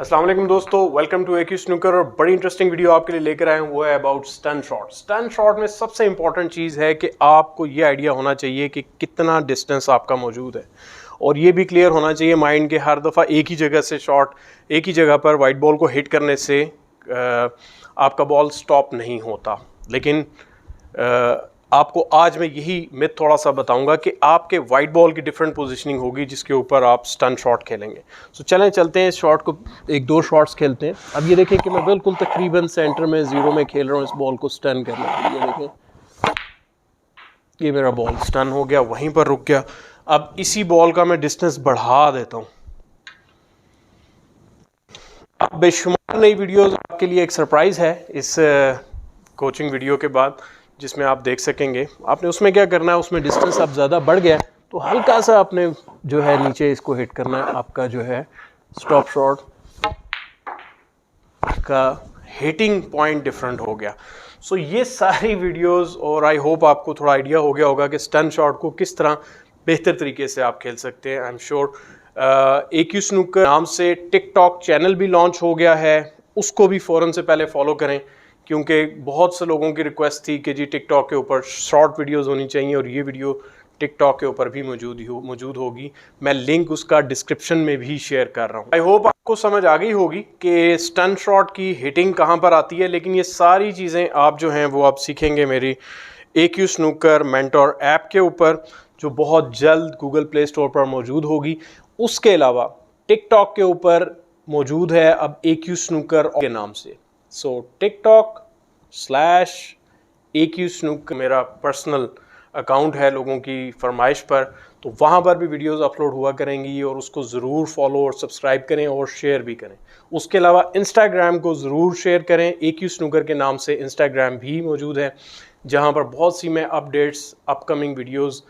अस्सलाम वालेकुम दोस्तों, वेलकम टू एक्यू स्नूकर। और बड़ी इंटरेस्टिंग वीडियो आपके लिए लेकर आए हूँ, वो है about stun shot. Stun shot में सबसे इंपॉर्टेंट चीज़ है कि आपको ये आइडिया होना चाहिए कि कितना डिस्टेंस आपका मौजूद है, और ये भी क्लियर होना चाहिए माइंड के हर दफ़ा एक ही जगह से शॉट, एक ही जगह पर वाइट बॉल को हिट करने से आपका बॉल स्टॉप नहीं होता। लेकिन आपको आज मैं यही मिथ थोड़ा सा बताऊंगा कि आपके वाइट बॉल की डिफरेंट पोजीशनिंग होगी जिसके ऊपर आप स्टन शॉट खेलेंगे। सो चलें चलते हैं इस शॉट को, एक दो शॉट्स खेलते हैं। अब ये देखें कि मैं बिल्कुल तकरीबन सेंटर में जीरो में खेल रहा हूँ इस बॉल को स्टन करने के लिए। देखें ये मेरा बॉल स्टन हो गया, वहीं पर रुक गया। अब इसी बॉल का मैं डिस्टेंस बढ़ा देता हूँ। अब बेशुमार नई वीडियोस आपके लिए एक सरप्राइज़ है इस कोचिंग वीडियो के बाद, जिसमें आप देख सकेंगे। आपने उसमें क्या करना है, उसमें डिस्टेंस अब ज़्यादा बढ़ गया तो हल्का सा आपने जो है नीचे इसको हिट करना है। आपका जो है स्टॉप शॉट का हिटिंग पॉइंट डिफरेंट हो गया। सो ये सारी वीडियोस, और आई होप आपको थोड़ा आइडिया हो गया होगा कि स्टन शॉट को किस तरह बेहतर तरीके से आप खेल सकते हैं। I am sure AQ snooker नाम से टिकटॉक चैनल भी लॉन्च हो गया है, उसको भी फ़ौरन से पहले फॉलो करें, क्योंकि बहुत से लोगों की रिक्वेस्ट थी कि जी टिकटॉक के ऊपर शॉर्ट वीडियोस होनी चाहिए, और ये वीडियो टिकटॉक के ऊपर भी मौजूद होगी। मैं लिंक उसका डिस्क्रिप्शन में भी शेयर कर रहा हूँ। आई होप आपको समझ आ गई होगी कि स्टन शॉट की हिटिंग कहाँ पर आती है। लेकिन ये सारी चीज़ें आप जो हैं वो आप सीखेंगे मेरी एक्यू स्नूकर मेंटोर ऐप के ऊपर, जो बहुत जल्द गूगल प्ले स्टोर पर मौजूद होगी। उसके अलावा टिकटॉक के ऊपर मौजूद है अब एक्यू स्नूकर के नाम से। सो TikTok/AQ स्नूकर मेरा पर्सनल अकाउंट है लोगों की फरमाइश पर, तो वहाँ पर भी वीडियोस अपलोड हुआ करेंगी, और उसको ज़रूर फॉलो और सब्सक्राइब करें और शेयर भी करें। उसके अलावा इंस्टाग्राम को ज़रूर शेयर करें, AQ स्नूकर के नाम से इंस्टाग्राम भी मौजूद है, जहाँ पर बहुत सी मैं updates, upcoming videos,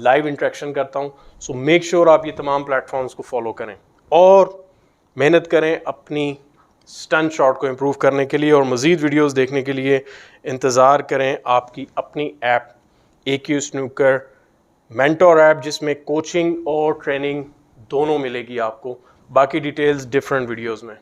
live interaction करता हूँ। सो मेक श्योर आप ये तमाम प्लेटफॉर्म्स को फॉलो करें और मेहनत करें अपनी स्टन शॉट को इम्प्रूव करने के लिए। और मज़ीद वीडियोस देखने के लिए इंतज़ार करें आपकी अपनी app AQ snooker mentor app, जिसमें कोचिंग और ट्रेनिंग दोनों मिलेगी आपको। बाकी डिटेल्स डिफरेंट वीडियोस में।